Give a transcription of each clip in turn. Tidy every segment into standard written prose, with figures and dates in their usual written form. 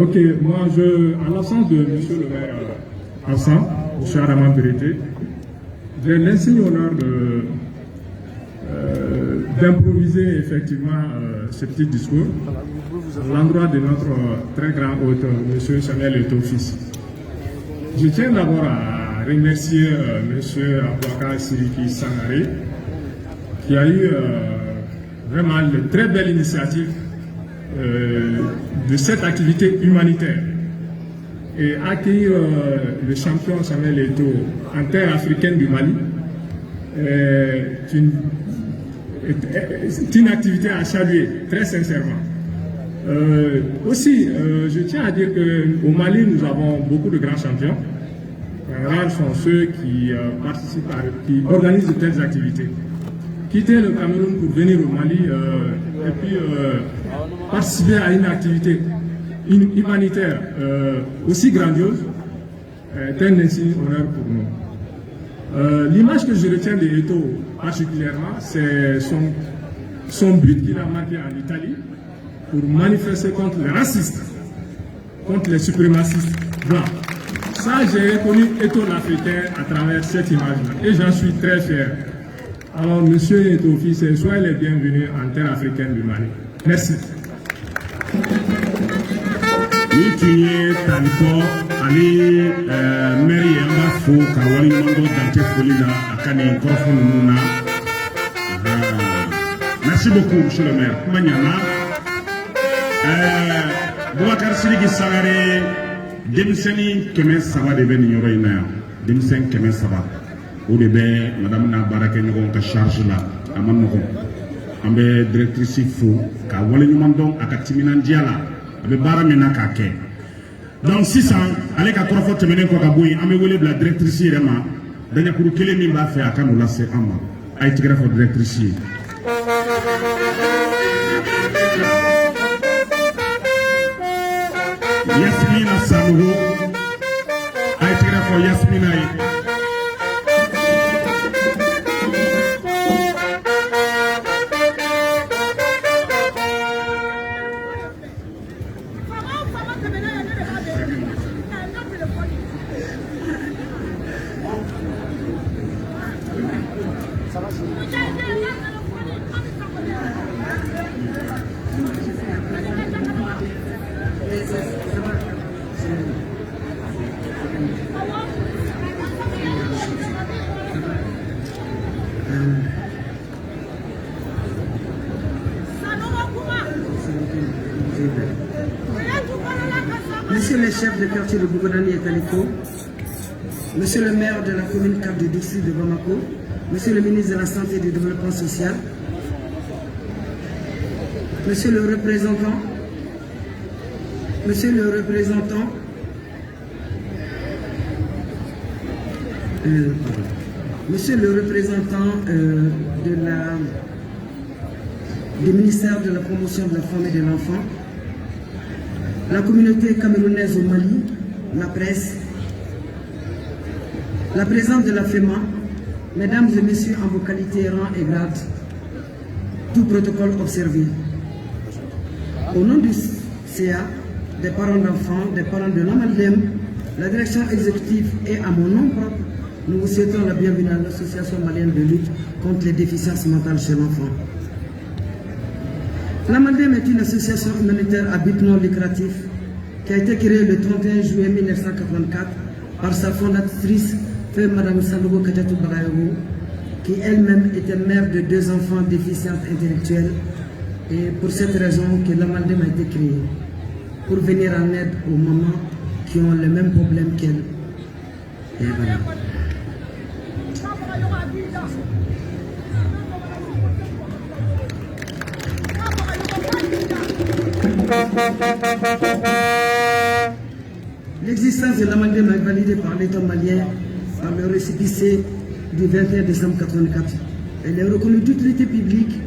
Ok, moi, en l'absence de M. le maire absent, M. Araman Berete, j'ai l'insigne honneur d'improviser effectivement ce petit discours à l'endroit de notre très grand hôte, M. Samuel Eto'o-Fils. Je tiens d'abord à remercier M. Abouaka Siriki Sangaré, qui a eu vraiment une très belle initiative de cette activité humanitaire et accueillir le champion Samuel Eto'o en terre africaine du Mali est une activité à saluer très sincèrement. Aussi, je tiens à dire qu'au Mali, nous avons beaucoup de grands champions. Rares sont ceux qui participent, qui organisent de telles activités. Quitter le Cameroun pour venir au Mali et puis participer à une activité humanitaire aussi grandiose est un insigne honneur pour nous. L'image que je retiens de Eto'o particulièrement, c'est son but qu'il a marqué en Italie pour manifester contre les racistes, contre les suprémacistes blancs. Ça, j'ai reconnu Eto'o l'Africain à travers cette image-là et j'en suis très fier. Alors, monsieur Eto'o-Fils, soyez les bienvenus en terre africaine du Mali. Merci. Nikiye Taniko, Ali Mary Yamafo, Kawali Mando Dante Folina, Akane Korofon Mouna. Merci beaucoup, monsieur le maire. Maniana. Boubacar Siriki Sangaré, Demiseni Kemen Saba de Benignoreina, Demisen Kemen Saba. Au début, madame Nabarake nous avons charge là, à mon nom. On est directrice fou, car on est demandant à Katimina Diala, avec Baramena Kake. Donc, 600, allez qu'à 3 fois terminer quoi Kaboui, on est la directrice Rema, d'ailleurs pour que les mimba fait à Kanoula c'est Ama, à être grave directrice. Yasmina Sanogo, à être grave Yasmina. Monsieur le chef de quartier de Bougodani et Taliko, Monsieur le maire de la commune Cap de Dixi de Bamako, Monsieur le ministre de la Santé et du Développement Social, Monsieur le représentant du ministère de la promotion de la femme et de l'enfant, la communauté camerounaise au Mali, la presse, la présidente de la FEMA, mesdames et messieurs en vos qualités, rangs et grades, tout protocole observé. Au nom du CA, des parents d'enfants, des parents de l'Amaldem, la direction exécutive et à mon nom propre, nous vous souhaitons la bienvenue à l'Association malienne de lutte contre les déficiences mentales chez l'enfant. L'Amaldem est une association humanitaire à but non lucratif qui a été créée le 31 juillet 1984 par sa fondatrice, Mme Sanogo Katatou Bagayogo, qui elle-même était mère de 2 enfants déficientes intellectuelles. Et pour cette raison que l'Amaldem a été créé, pour venir en aide aux mamans qui ont le même problème qu'elle. Et voilà. L'existence de l'Amaldem est validée par l'État malien par le récépissé du 21 décembre 1984. Elle est reconnue d'utilité publique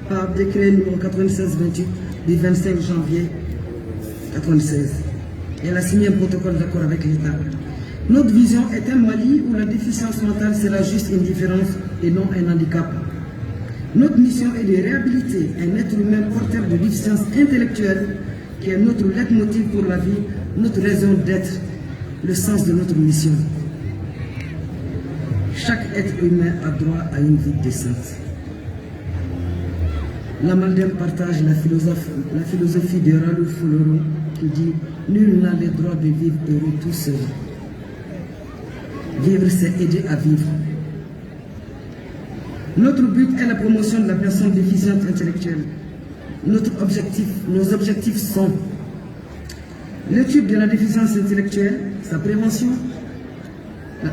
par décret numéro 96-28 du 25 janvier 1996. Elle a signé un protocole d'accord avec l'État. Notre vision est un Mali où la déficience mentale sera juste une différence et non un handicap. Notre mission est de réhabiliter un être humain porteur de déficience intellectuelle qui est notre leitmotiv pour la vie, notre raison d'être, le sens de notre mission. Chaque être humain a droit à une vie décente. L'Amaldem partage la philosophie de Ralph Foloro qui dit « Nul n'a le droit de vivre heureux tout seul. Vivre, c'est aider à vivre. » Notre but est la promotion de la personne déficiente intellectuelle. Nos objectifs sont l'étude de la déficience intellectuelle, sa prévention, la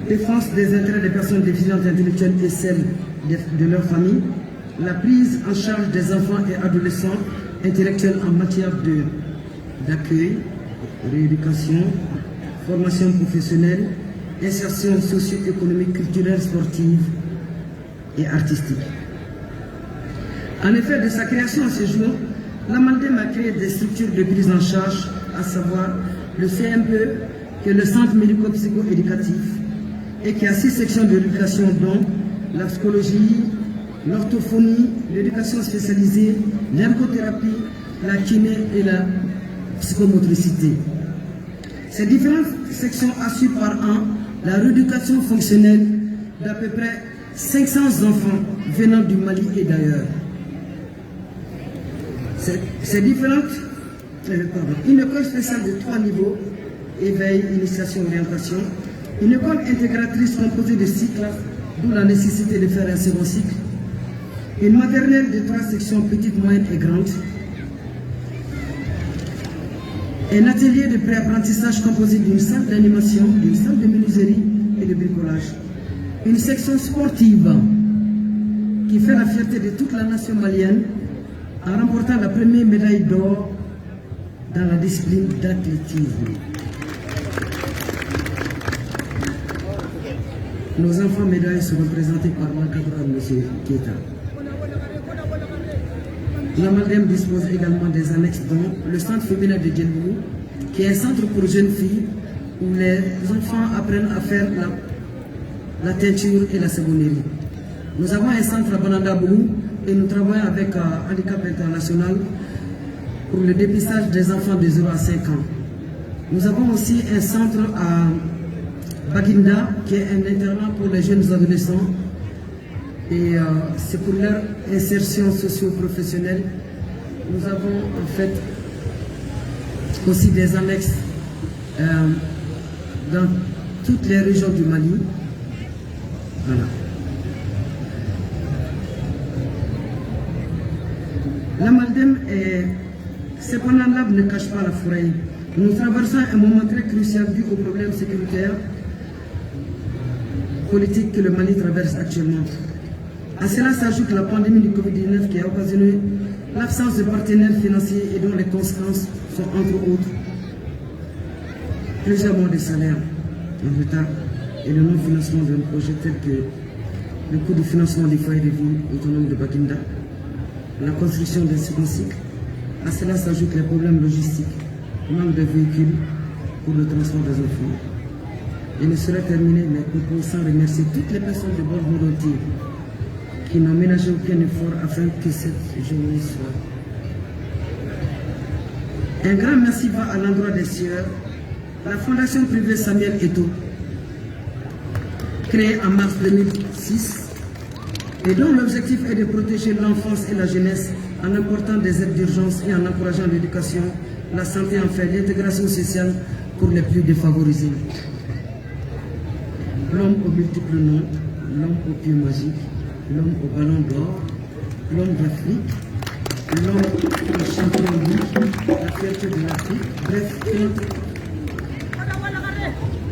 défense des intérêts des personnes déficientes intellectuelles et celles de leur famille, la prise en charge des enfants et adolescents intellectuels en matière d'accueil, rééducation, formation professionnelle, insertion socio-économique, culturelle, sportive et artistique. En effet, de sa création à ce jour, l'Amaldem a créé des structures de prise en charge, à savoir le CME, qui est le Centre médico-psycho-éducatif, et qui a 6 sections de l'éducation, dont la psychologie, l'orthophonie, l'éducation spécialisée, l'ergothérapie, la kiné et la psychomotricité. Ces différentes sections assurent par an la rééducation fonctionnelle d'à peu près 500 enfants venant du Mali et d'ailleurs. Ces différentes, une école spéciale de 3 niveaux, éveil, initiation, orientation, une école intégratrice composée de 6 classes, d'où la nécessité de faire un second cycle, une maternelle de 3 sections, petite, moyenne et grande, un atelier de pré-apprentissage composé d'une salle d'animation, d'une salle de menuiserie et de bricolage, une section sportive qui fait la fierté de toute la nation malienne en remportant la première médaille d'or dans la discipline d'athlétisme. Nos enfants médailles sont représentés par l'encadreur M. Keita. L'Amaldem dispose également des annexes dont le centre féminin de Djenbou, qui est un centre pour jeunes filles où les enfants apprennent à faire la teinture et la savonnerie. Nous avons un centre à Banandabou et nous travaillons avec Handicap International pour le dépistage des enfants de 0 à 5 ans. Nous avons aussi un centre à Baginda qui est un internat pour les jeunes adolescents et c'est pour leur insertion socio-professionnelle. Nous avons en fait aussi des annexes dans toutes les régions du Mali. Voilà. L'Amaldem est... Cependant, l'arbre ne cache pas la forêt. Nous traversons un moment très crucial dû aux problèmes sécuritaires politiques que le Mali traverse actuellement. À cela s'ajoute la pandémie du Covid-19 qui a occasionné l'absence de partenaires financiers et dont les conséquences sont entre autres plusieurs mois de salaire en retard et le non-financement d'un projet tel que le coût du financement des foyers de vie autonomes de Baginda, la construction d'un second cycle. À cela s'ajoutent les problèmes logistiques, manque de véhicules pour le transport des enfants. Je ne saurais terminer mes propos sans remercier toutes les personnes de bonne volonté qui n'ont ménagé aucun effort afin que cette journée soit. Un grand merci va à l'endroit des sieurs, la fondation privée Samuel Eto'o, créée en mars 2006, et dont l'objectif est de protéger l'enfance et la jeunesse en apportant des aides d'urgence et en encourageant l'éducation, la santé, enfin l'intégration sociale pour les plus défavorisés. L'homme aux multiples noms, l'homme aux pieds magiques, l'homme au ballon d'or, l'homme d'Afrique, l'homme au champion ligue, la fierté de l'Afrique, bref,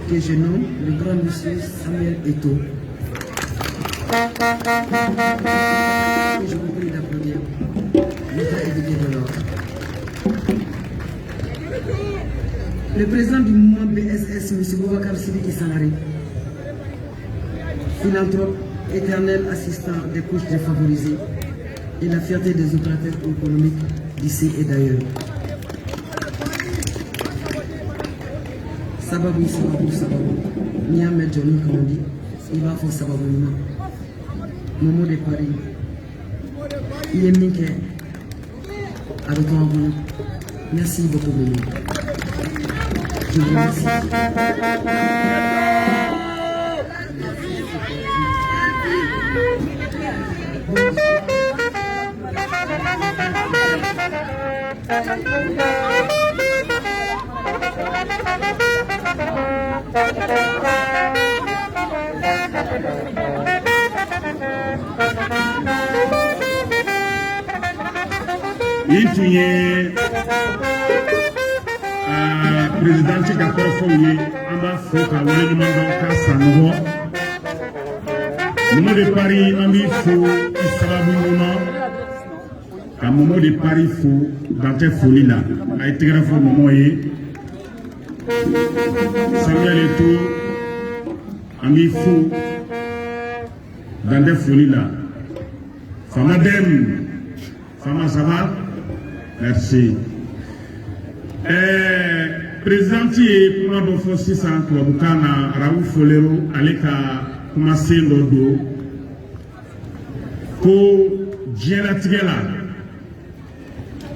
que je nomme le grand monsieur Samuel Eto'o. Je vous prie d'applaudir. Le président du mouvement BSS, M. Boubacar Sidiki Sangaré, philanthrope, éternel assistant des couches défavorisées et la fierté des opérateurs économiques d'ici et d'ailleurs. Sababou, Sababou, Sababou. Niamé Johnny, comme on dit, il va faire Sababou. Momo de Paris. Yemike. Avec un bon. Merci beaucoup, Mélie. Je vous remercie. Il tun ye présidente ka kɔrɔfɔw ye an b'a fɔ ka waleɲuman dɔn k'a sanɔgɔ Momo de Paris an b'i fo i sababu ɲuman ka Momo de Paris fo dantɛ foli la a ye tɛgɛrɛ fɔ Momo ye Samuel Eto'o an b'i fo dantɛ foli la Fama Dème Fama ça va? Merci. Présidente ye kuma dɔ fɔ sisan tubabukan na Raoul Folero ale ka kumasen dɔ don ko diɲɛlatigɛ la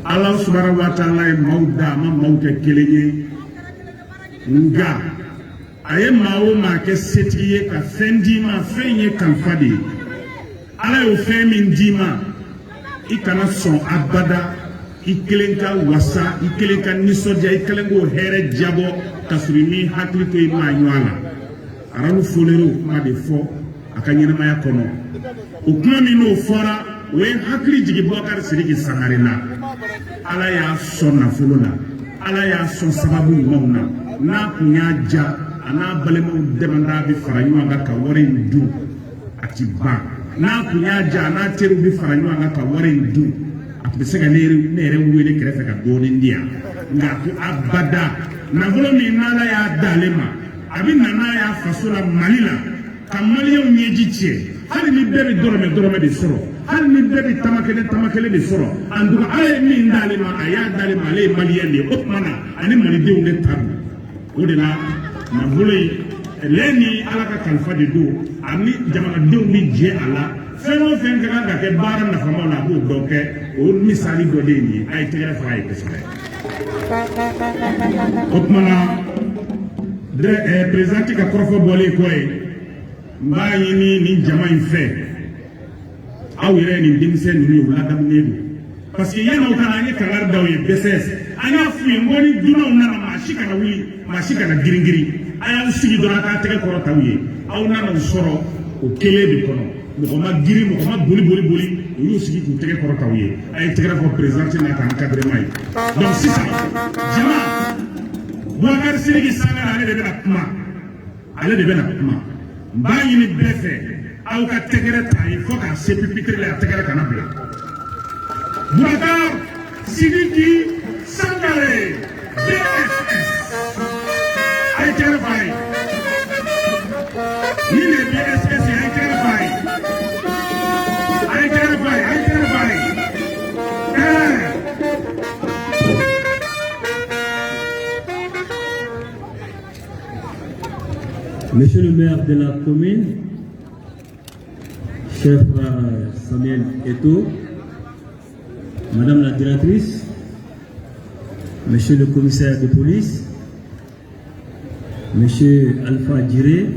Ala subahanahu wa taala ye maaw da a ma maaw kɛ kelen ye nga a ye maa o maa kɛ setigi ye ka fɛn d'i ma fɛn ye kalifa de ye Ala y'o fɛn min d'i ma I kana sɔn abada I kelen ka wasa I kelen ka nisɔndiya I kelen k'o hɛrɛ jabɔ ka sɔrɔ I m'i hakili to I maa ɲɔgɔn na Raoul Folero kuma de fɔ a ka ɲɛnamaya kɔnɔ o kuma min n'o fɔra o ye hakili jigin Boubacar Sidiki Sangare la Ala y'a sɔn nafolo la Ala y'a sɔn sababu ɲumanw na n'a kun y'a ja a n'a balimaw dɛmɛra bɛ fara ɲɔgɔn kan ka wari in dun a ti ban n'a kun y'a ja a n'a teriw bɛ fara ɲɔgɔn kan ka wari in dun a tun bɛ se ka ne yɛrɛ wele kɛrɛfɛ ka dɔɔnin di yan nka ko abada nafolo min n'Ala y'a d'ale ma a bɛ na n'a y'a faso la Mali la ka maliyɛnw ɲɛji tiɲɛ hali ni bɛɛ bɛ dɔrɔmɛ de sɔrɔ hali ni bɛɛ bɛ tama kelen de sɔrɔ en tout cas Ala ye min d'ale ma a y'a d'ale ma ale ye maliyɛn de ye o tuma na ani malidenw de ta don o de la nafolo in lɛ ni Ala ka kalifa de don ani jamanadenw bɛ jɛ a la fɛn o fɛn ka kan ka kɛ baara nafama la a b'o dɔ kɛ o misali dɔ de ye nin ye a ye tɛgɛrɛ fɔ a ye kosɛbɛ o tuma na présidente ka kɔrɔfɔ bɔlen kɔ ye n b'a ɲini nin jama in fɛ aw yɛrɛ nin denmisɛn ninnu ye u ladamunen don parce que yan'aw ka na an ye kangari d'aw ye BCS an y'a f'u ye n ko ni dunanw nana maa si kana wuli maa si kana girin-girin a y'aw sigi dɔrɔn a k'a tɛgɛ kɔrɔ t'aw ye aw nana u sɔrɔ o kelen de kɔnɔ mɔgɔ ma girin mɔgɔ ma boli u y'u sigi k'u tɛgɛ kɔrɔ t'aw ye a ye tɛgɛrɛ fɔ présidente n'a ka encadrement ye donc sisan jama Boubacar Sidiki Sangare ale de bɛna kuma n b'a ɲini bɛɛ fɛ aw ka tɛgɛrɛ ta ye fo k'a se pupitre la a tɛgɛrɛ kana bila Boubacar Sidiki Sangare BSS a ye tɛgɛrɛ f'a ye ni le BSS a ye tɛgɛrɛ f'a ye Monsieur le maire de la commune, chef Samuel Eto'o, Madame la directrice, Monsieur le commissaire de police, Monsieur Alpha Djiré,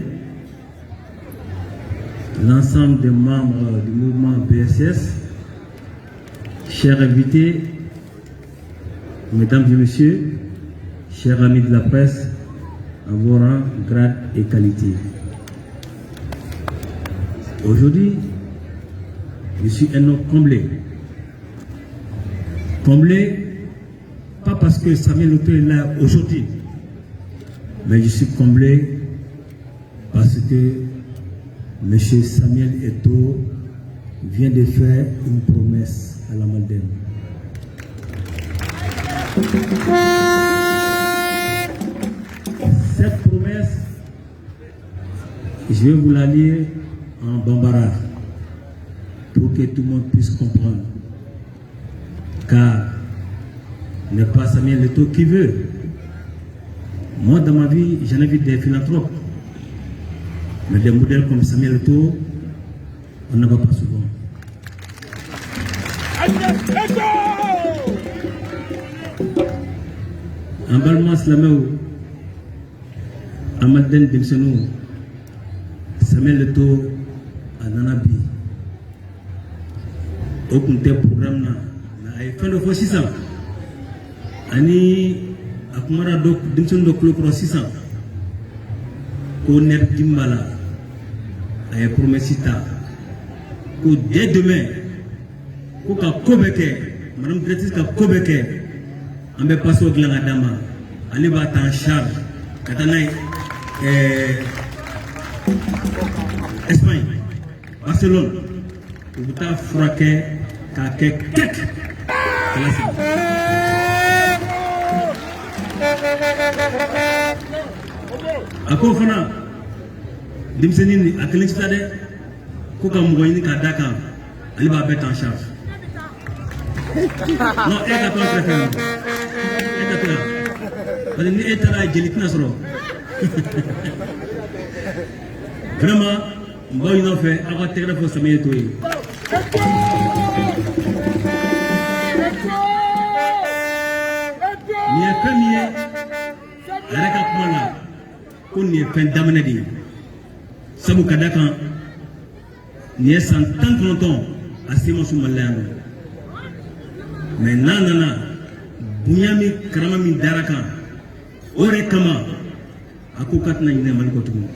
l'ensemble des membres du mouvement BSS, chers invités, mesdames et messieurs, chers amis de la presse, à vos rangs, grades et qualités. Aujourd'hui, je suis un homme comblé. Comblé, pas parce que Samuel Eto'o est là aujourd'hui, mais je suis comblé parce que M. Samuel Eto'o vient de faire une promesse à la Maldème. Cette promesse, je vais vous la lire en bambara pour que tout le monde puisse comprendre. Car ce n'est pas Samuel Eto'o qui veut. Moi, dans ma vie, j'en ai vu des philanthropes. Mais des modèles comme Samuel Eto'o, on n'en voit pas souvent. en balma silamɛw an ma den denmisɛnninw Samuel Leto a nana bi o tun tɛ programme na a ye fɛn dɔ fɔ sisan ani a kumana denmisɛnnin dɔ tulo kɔrɔ sisan ko nerf dimi b'a la a ye promesse ta ko dès demain ko ka ko bɛɛ kɛ madame directrice ka ko bɛɛ kɛ an bɛ passe dilan ka d'a ma ale b'a ta en charge ka taa n'a ye Espagne Barcelone u bɛ taa furakɛ k'a kɛ kɛk kala segin a ko fana denmisɛnnin a kelen tɛ taa dɛ ko ka mɔgɔ ɲini k'a d'a kan ale b'a bɛɛ ta en charge non e ka to a kɛrɛfɛ e ka to yan parce que ni e taara jeli tɛna sɔrɔ vraiment n b'aw ɲini aw fɛ aw ka tɛgɛrɛ fɔ Samuel Eto'o ye nin ye fɛn min ye a yɛrɛ ka kuma la ko nin ye fɛn daminɛ de ye sabu ka da kan nin ye san 19 a se ma su Mali la yan nɔ mais n'a nana bonya min karama min dara kan o de kama a ko k'a tɛna ɲinɛ Mali kɔ tuguni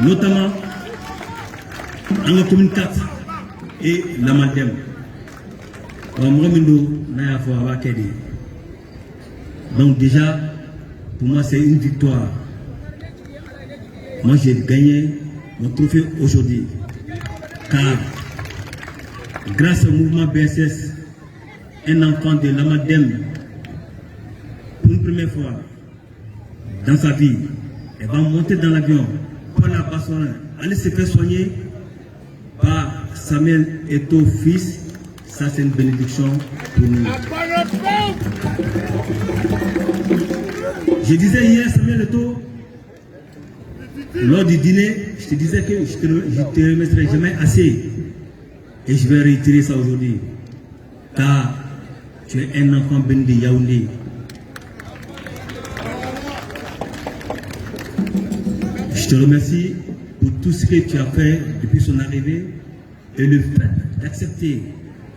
notamment en commune 4 et Lamadem. Donc déjà, pour moi c'est une victoire. Moi j'ai gagné mon trophée aujourd'hui. Car grâce au mouvement BSS, un enfant de Lamadem, pour une première fois dans sa vie, elle va monter dans l'avion pour la Barcelone, aller se faire soigner par Samuel Eto'o fils. Ça c'est une bénédiction pour nous. Je disais hier Samuel Eto'o, lors du dîner, je te disais que je ne te remettrai jamais assez. Et je vais réitérer ça aujourd'hui. Car tu es un enfant béni de Yaoundé. Je te remercie pour tout ce que tu as fait depuis son arrivée et le fait d'accepter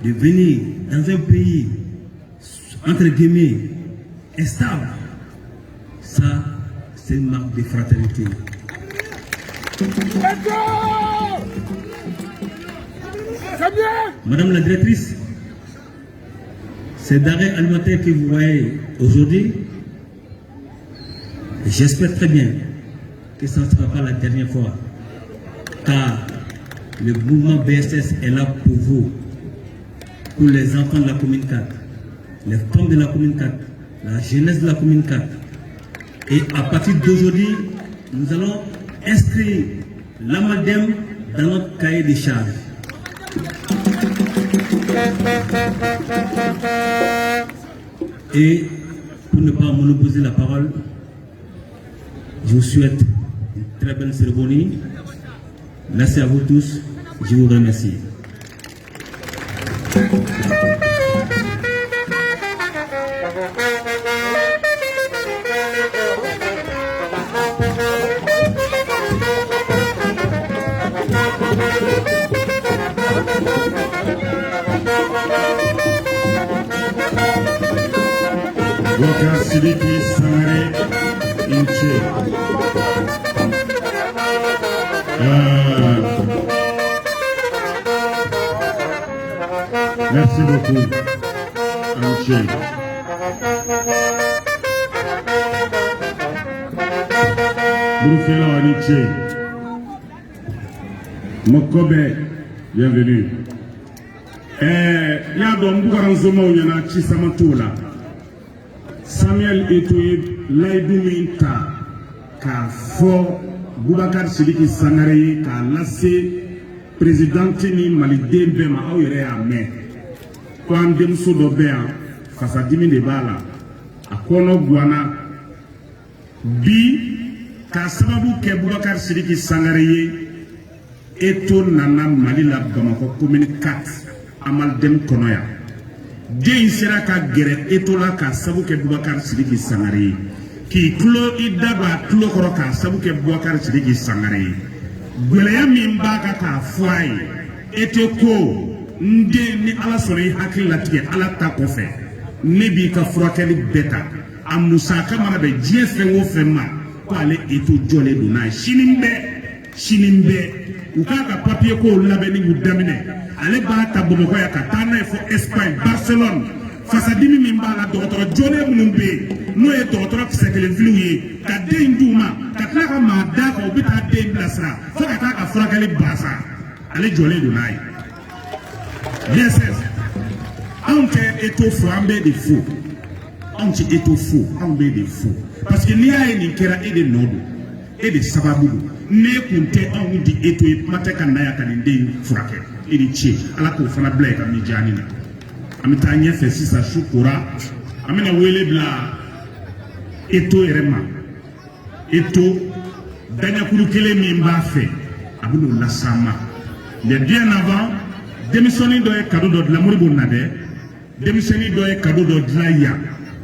de venir dans un pays, entre guillemets, instable. Ça, c'est une marque de fraternité. Madame la directrice, ces denrées alimentaires que vous voyez aujourd'hui, j'espère très bien que ça ne sera pas la dernière fois, car le mouvement BSS est là pour vous, pour les enfants de la commune 4, les femmes de la commune 4, la jeunesse de la commune 4. Et à partir d'aujourd'hui, nous allons inscrire l'Amadem dans notre cahier de charges. Et pour ne pas monopoliser la parole, je vous souhaite une très belle cérémonie. Merci à vous tous. Je vous remercie. Boubacar Sidiki Sangaré Inche. Merci beaucoup, Inche. Bourfela Inche. Mokobe, bienvenue. Yadon Boubacar Zomo Yana Chisamatoula. Samuel Eto'o Laïdouminta ka fo Boubacar Sidiki Sangaré ka lassé président ni Maliden Bema aw yɛrɛ y'a mɛn ko an denmuso dɔ bɛ yan fasadimi de b'a la a kɔnɔ guwana bi k'a sababu kɛ Boubacar Sidiki Sangaré ye Eto'o nana Mali la Bamakɔ commune 4 Amalden kɔnɔ yan den sera ka gɛrɛ etola ka sabu kɛ Boubacar Sidiki Sangare ye k'i tulo i da don a tulo kɔrɔ ka sabu kɛ Boubacar Sidiki Sangare ye gwɛlɛya min b'a kan k'a fɔ a ye ete ko n den ni Ala sɔnna i hakili latigɛ Ala ta kɔfɛ ne b'i ka furakɛli bɛɛ ta a musaka mana bɛn diɲɛ fɛn o fɛn ma ko ale eto jɔlen don n'a ye sini bɛɛ u k'a ka papier ko labɛnni y'u daminɛ ale b'a ta Bamakɔ yan ka taa n'a ye fɔ Espagne Barcelone fasadimi min b'a la dɔgɔtɔrɔ jɔlen minnu bɛ yen n'o ye dɔgɔtɔrɔ kisɛ kelen filiw ye ka den d'u ma ka tila ka maa d'a kan u bɛ taa den bilasira fo ka taa ka furakɛli bansa ale jɔlen don n'a ye DSS anw tɛ eto fo an bɛɛ de fo anw tɛ eto fo anw bɛɛ de fo parce que n'i y'a ye nin kɛra e de nɔ don e de sababu don ne kun tɛ anw di eto ye kuma tɛ ka na yan ka nin den furakɛ e de tiɲɛ Ala k'o fana bila i ka mijaani na an bɛ taa ɲɛfɛ sisan su kora an bɛna wele bila eto yɛrɛ ma eto daɲakuru kelen min b'a fɛ a bɛ n'o las'an ma mais bien avant denmisɛnnin dɔ ye cadeau dɔ dilan Moribo na dɛ denmisɛnnin dɔ ye cadeau dɔ dilan yan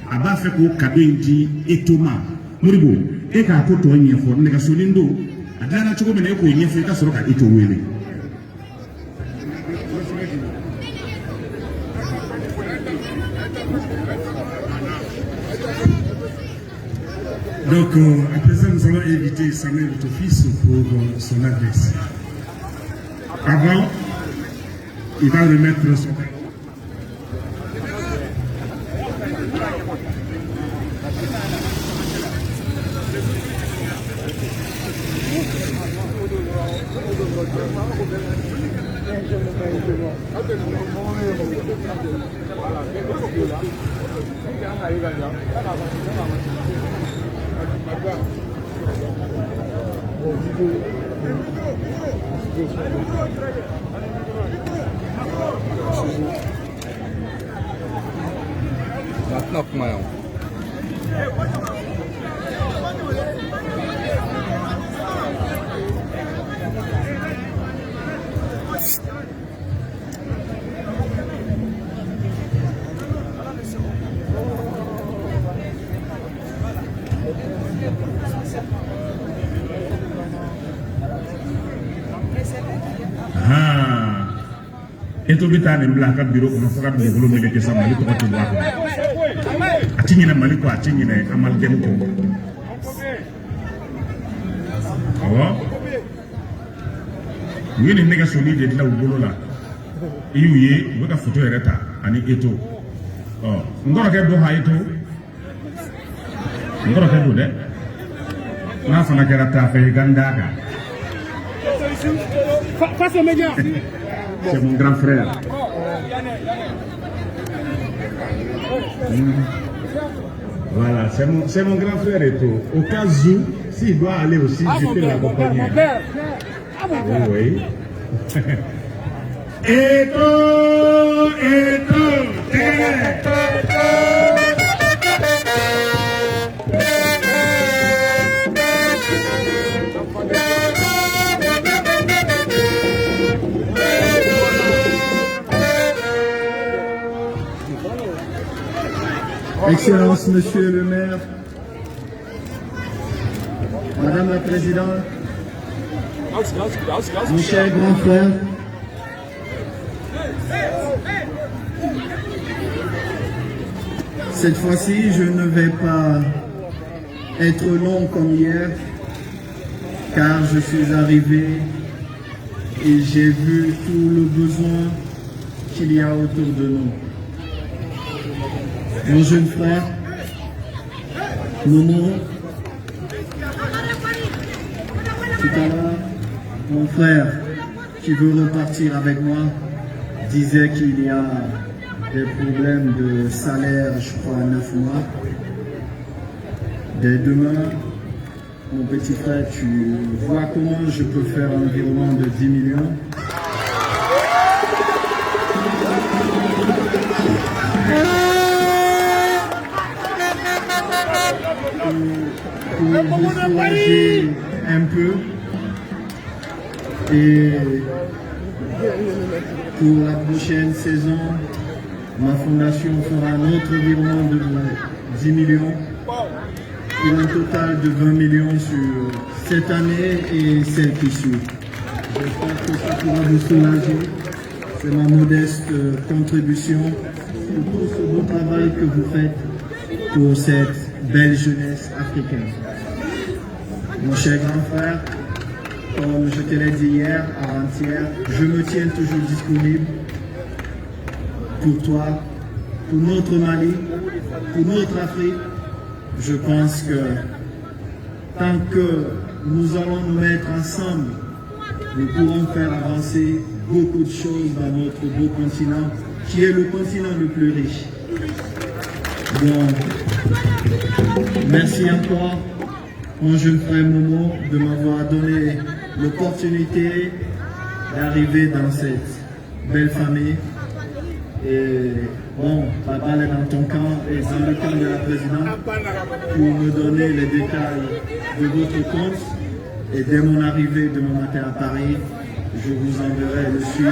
a b'a fɛ k'o cadeau in di eto ma Moribo e k'a ko tɔ ɲɛfɔ nɛgɛsonin don a dilanna cogo min na e k'o ɲɛfɔ i ka sɔrɔ ka eto wele. Donc, à présent, nous allons inviter Samuel notre fils pour son adresse. Avant, il va remettre son... Eto bɛ taa nin bila a ka biro kɔnɔ fo ka dugukolo meleke sa Mali tɔgɔ tɛ bɔ a kɔnɔ a ti ɲinɛ Mali kɔ a ti ɲinɛ Amalidenw kɔ awɔ u ye nin nɛgɛsoni de dilan u bolo la i y'u ye u bɛ ka foto yɛrɛ ta ani eto n kɔrɔkɛ don ha eto n kɔrɔkɛ don dɛ n'a fana kɛra taafɛ i ka n d'a kan. C'est mon grand frère. Voilà, c'est mon grand frère et tout. Au cas où, s'il doit aller aussi, je peux l'accompagner. Oui, oui. Excellence, Monsieur le maire, Madame la Présidente, mon cher grand frère, cette fois-ci, je ne vais pas être long comme hier, car je suis arrivé et j'ai vu tout le besoin qu'il y a autour de nous. Mon jeune frère, Momo, tout à l'heure, mon frère qui veut repartir avec moi disait qu'il y a des problèmes de salaire, je crois, 9 mois. Dès demain, mon petit frère, tu vois comment je peux faire un virement de 10 millions. Pour vous soulager un peu et pour la prochaine saison, ma fondation fera un autre virement de 10 millions pour un total de 20 millions sur cette année et celle qui suit. J'espère que ça pourra vous soulager. C'est ma modeste contribution pour tout ce beau travail que vous faites pour cette belle jeunesse africaine. Mon cher grand frère, comme je te l'ai dit hier, avant-hier, je me tiens toujours disponible pour toi, pour notre Mali, pour notre Afrique. Je pense que tant que nous allons nous mettre ensemble, nous pourrons faire avancer beaucoup de choses dans notre beau continent, qui est le continent le plus riche. Donc, merci encore, mon jeune frère Momo, de m'avoir donné l'opportunité d'arriver dans cette belle famille. Et bon, la balle est dans ton camp et dans le camp de la présidente pour me donner les détails de votre compte. Et dès mon arrivée demain matin à Paris, je vous enverrai le suite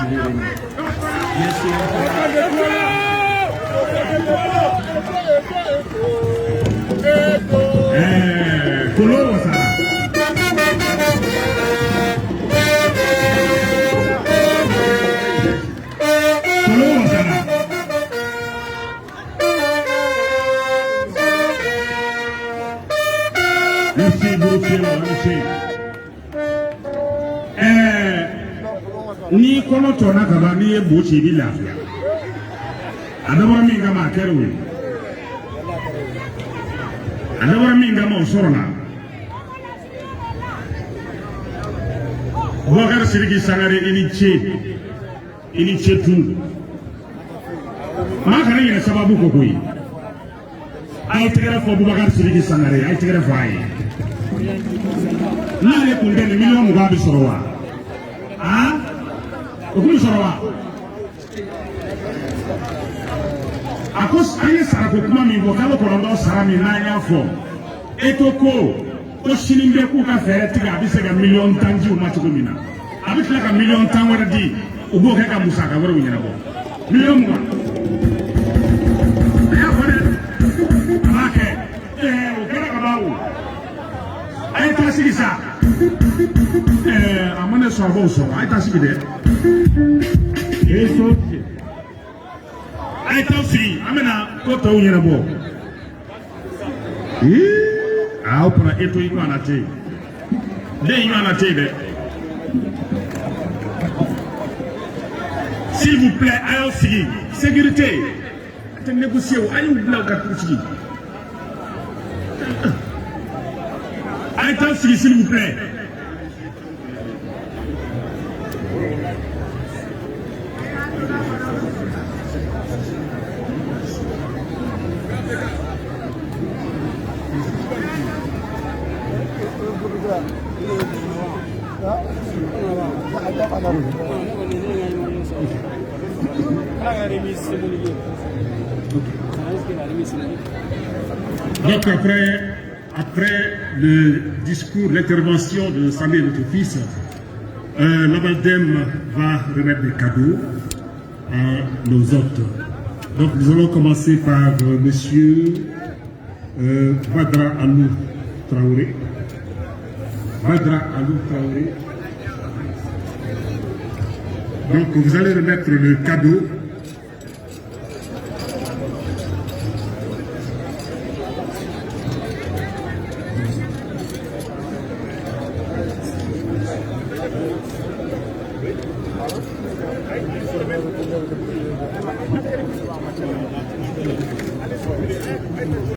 du virement. Merci ni kono tona kaba ni e bochi bi lafiya adabara min gama kerwe adabara min gama usorona Boubacar Sidiki Sangaré ini chetu ma kana yene sababu ko koyi ay tigara fo Boubacar Sidiki Sangaré ay tigara fo ay na le kunde ni million mugabe sorowa ah okun sorowa akos aye sara ko kuma mi bo kala ko ndo sara mi na nya fo etoko o sinimbe ku ka fere tiga bi se ga million tanji o matuko mina abi tla ka million tan wara di o bo ka musaka wara winyana bo million mu ya ko de amake o kera ka bawo ay ta sigisa amane so bo so ay ta sigide eso ay ta si amena ko to winyana bo ah pour eto yi wana te de yi wana te de s'il vous plaît ayo sigi sécurité te négocier ou ayo bla ka sigi ayo sigi s'il vous plaît Donc après le discours, l'intervention de Samé, notre fils, l'Amaldem va remettre des cadeaux à nos hôtes. Donc nous allons commencer par monsieur Badra Alou Traoré. Badra Alou Traoré. Donc vous allez remettre le cadeau.